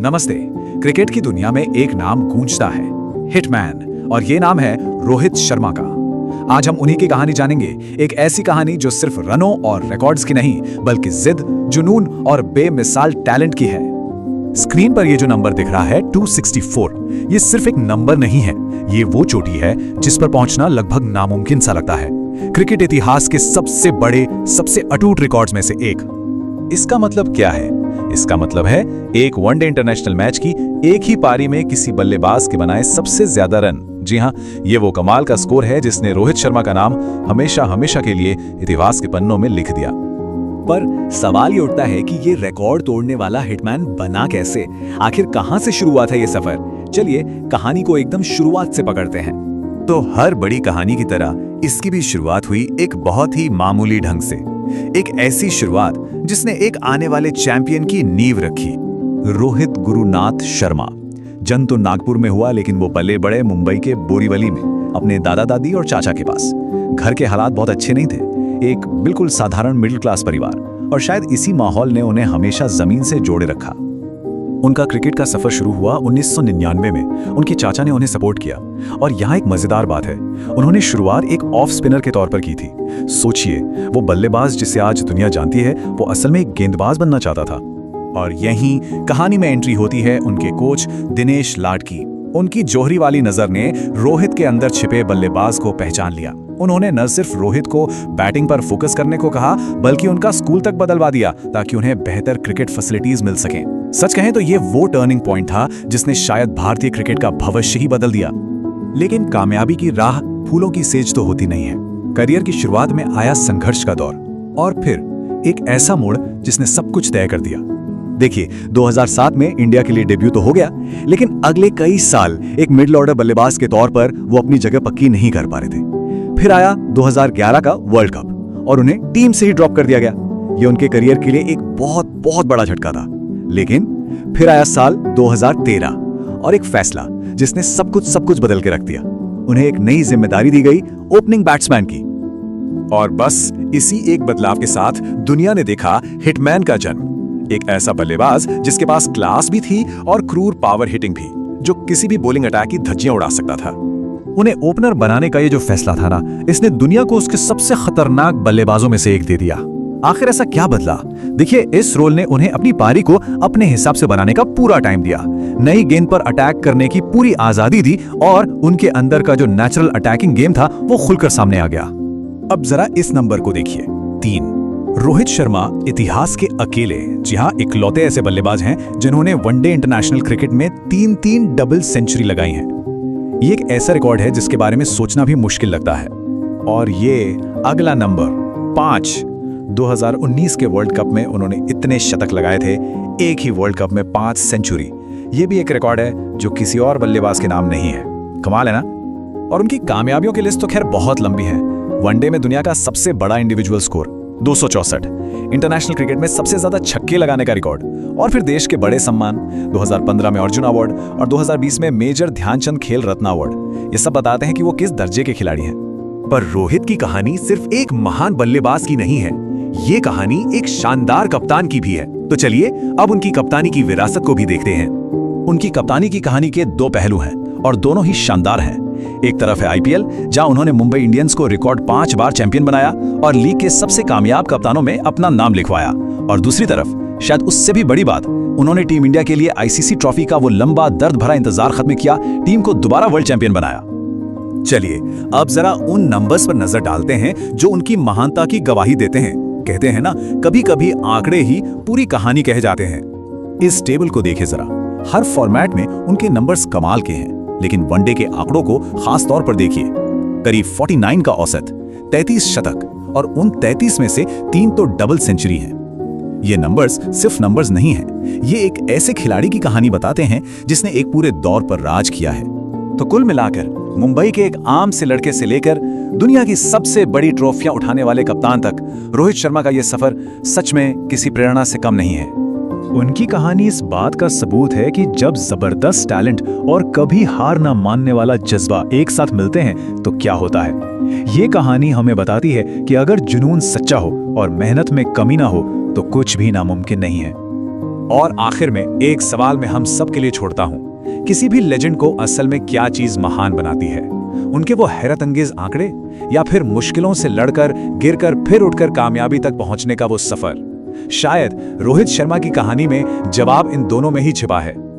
नमस्ते। क्रिकेट की दुनिया में एक नाम गूंजता है, हिटमैन, और ये नाम है रोहित शर्मा का। आज हम उन्हीं की कहानी जानेंगे, एक ऐसी कहानी जो सिर्फ रनों और रिकॉर्ड्स की नहीं, बल्कि जिद, जुनून और बेमिसाल टैलेंट की है। स्क्रीन पर ये जो नंबर दिख रहा है 264, ये सिर्फ एक नंबर नहीं है, ये वो चोटी है जिस पर पहुंचना लगभग नामुमकिन सा लगता है। क्रिकेट इतिहास के सबसे बड़े, सबसे अटूट रिकॉर्ड्स में से एक। इसका मतलब क्या है? इसका मतलब है एक वनडे इंटरनेशनल मैच की एक ही पारी में किसी बल्लेबाज के बनाए सबसे ज्यादा रन। जी हां, ये वो कमाल का स्कोर है जिसने रोहित शर्मा का नाम हमेशा हमेशा के लिए इतिहास के पन्नों में लिख दिया। पर सवाल ये उठता है कि ये रिकॉर्ड तोड़ने वाला हिटमैन बना कैसे? आखिर कहां से शुरू हुआ था ये सफर? चलिए कहानी को एकदम शुरुआत से पकड़ते हैं। तो हर बड़ी कहानी की तरह इसकी भी शुरुआत हुई एक बहुत ही मामूली ढंग से। एक ऐसी शुरुआत जिसने एक आने वाले चैंपियन की नींव रखी। रोहित गुरुनाथ शर्मा। जन्म तो नागपुर में हुआ, लेकिन वो पले बड़े मुंबई के बोरीवली में अपने दादा दादी और चाचा के पास। घर के हालात बहुत अच्छे नहीं थे, एक बिल्कुल साधारण मिडिल क्लास परिवार, और शायद इसी माहौल ने उन्हें हमेशा जमीन से जोड़े रखा। उनका क्रिकेट का सफर शुरू हुआ 1999 में। उनके चाचा ने उन्हें सपोर्ट किया, और यहाँ एक मजेदार बात है, उन्होंने शुरुआत एक ऑफ स्पिनर के तौर पर की थी। सोचिए, वो बल्लेबाज जिसे आज दुनिया जानती है, वो असल में एक गेंदबाज बनना चाहता था। और यहीं कहानी में एंट्री होती है उनके कोच दिनेश लाड की। उनकी जोहरी वाली नजर ने रोहित के अंदर छिपे बल्लेबाज को पहचान लिया। उन्होंने न सिर्फ रोहित को बैटिंग पर फोकस करने को कहा, बल्कि उनका स्कूल तक बदलवा दिया ताकि उन्हें बेहतर क्रिकेट फैसिलिटीज मिल सकें। सच कहें तो ये वो टर्निंग पॉइंट था जिसने शायद भारतीय क्रिकेट का भविष्य ही बदल दिया। लेकिन कामयाबी की राह फूलों की सेज तो होती नहीं है। करियर की शुरुआत में आया संघर्ष का दौर, और फिर एक ऐसा मोड़ जिसने सब कुछ तय कर दिया। देखिए, 2007 में इंडिया के लिए डेब्यू तो हो गया, लेकिन अगले कई साल एक मिडिल ऑर्डर बल्लेबाज के तौर पर वो अपनी जगह पक्की नहीं कर पा रहे थे। फिर आया 2011 का वर्ल्ड कप, और उन्हें टीम से ही ड्रॉप कर दिया गया। ये उनके करियर के लिए एक बहुत बहुत बड़ा झटका था। लेकिन फिर आया साल 2013, और एक फैसला जिसने सब कुछ बदल के रख दिया। उन्हें एक नई जिम्मेदारी दी गई, ओपनिंग बैट्समैन की। और बस इसी एक बदलाव के साथ दुनिया ने देखा हिटमैन का जन्म। एक ऐसा बल्लेबाज जिसके पास क्लास भी थी और क्रूर पावर हिटिंग भी, जो किसी भी बॉलिंग अटैक की धज्जियां उड़ा सकता था। उन्हें ओपनर बनाने का ये जो फैसला था ना, इसने दुनिया को उसके सबसे खतरनाक बल्लेबाजों में से एक दे दिया। आखिर ऐसा क्या बदला? देखिए, इस रोल ने उन्हें अपनी पारी को अपने हिसाब से बनाने का पूरा टाइम दिया, नई गेंद पर अटैक करने की पूरी आजादी दी, और उनके अंदर का जो नेचुरल अटैकिंग गेम था वो खुलकर सामने आ गया। अब जरा इस नंबर को देखिए, 3। रोहित शर्मा इतिहास के अकेले, जी हां, इकलौते ऐसे बल्लेबाज हैं जिन्होंने वनडे इंटरनेशनल क्रिकेट में 3-3 डबल सेंचुरी लगाई हैं। ये एक ऐसा रिकॉर्ड है जिसके बारे में सोचना भी मुश्किल लगता है। और ये अगला नंबर 5, 2019 के वर्ल्ड कप में उन्होंने इतने शतक लगाए थे, एक ही वर्ल्ड कप में 5 सेंचुरी। ये भी एक रिकॉर्ड है जो किसी और बल्लेबाज के नाम नहीं है। कमाल है ना? और उनकी कामयाबियों की लिस्ट तो खैर बहुत लंबी है। वनडे में दुनिया का सबसे बड़ा इंडिविजुअल स्कोर 264, इंटरनेशनल क्रिकेट में सबसे ज्यादा छक्के लगाने का रिकॉर्ड, और फिर देश के बड़े सम्मान, 2015 में अर्जुन अवार्ड और 2020 में मेजर ध्यानचंद खेल रत्न अवार्ड। ये सब बताते हैं कि वो किस दर्जे के खिलाड़ी हैं। पर रोहित की कहानी सिर्फ एक महान बल्लेबाज की नहीं है, ये कहानी एक शानदार कप्तान की भी है। तो चलिए अब उनकी कप्तानी की विरासत को भी देखते हैं। उनकी कप्तानी की कहानी के 2 पहलू हैं, और दोनों ही शानदार हैं। एक तरफ है आईपीएल, जहां उन्होंने मुंबई इंडियंस को रिकॉर्ड 5 बार चैंपियन बनाया और लीग के सबसे कामयाब कप्तानों में अपना नाम लिखवाया। और दूसरी तरफ, शायद उससे भी बड़ी बात, उन्होंने टीम इंडिया के लिए आईसीसी ट्रॉफी का वो लंबा दर्द भरा इंतजार खत्म किया, टीम को दोबारा वर्ल्ड चैंपियन बनाया। चलिए अब जरा उन नंबर्स पर नजर डालते हैं जो उनकी महानता की गवाही देते हैं। कहते हैं ना, कभी कभी आंकड़े ही पूरी कहानी कह जाते हैं। इस टेबल को देखिए जरा, हर फॉर्मेट में उनके नंबर्स कमाल के हैं, लेकिन वनडे के आंकड़ों को खास तौर पर देखिए। करीब 49 का औसत, 33 शतक, और उन 33 में से 3 तो डबल सेंचुरी हैं। ये नंबर्स सिर्फ नंबर्स नहीं हैं, ये एक ऐसे खिलाड़ी की कहानी बताते हैं जिसने एक पूरे दौर पर राज किया है। तो कुल मिलाकर मुंबई के एक आम से लड़के से लेकर दुनिया की सबसे बड़ी ट्रॉफियां उठाने वाले कप्तान तक रोहित शर्मा का यह सफर सच में किसी प्रेरणा से कम नहीं है। उनकी कहानी इस बात का सबूत है कि जब जबरदस्त टैलेंट और कभी हार ना मानने वाला जज्बा एक साथ मिलते हैं तो क्या होता है। ये कहानी हमें बताती है कि अगर जुनून सच्चा हो और मेहनत में कमी ना हो तो कुछ भी नामुमकिन नहीं है। और आखिर में एक सवाल मैं हम सब के लिए छोड़ता हूं, किसी भी लेजेंड को असल में क्या चीज महान बनाती है? उनके वो हैरत अंगेज आंकड़े, या फिर मुश्किलों से लड़कर गिरकर फिर उठकर कामयाबी तक पहुंचने का वो सफर? शायद रोहित शर्मा की कहानी में जवाब इन दोनों में ही छिपा है।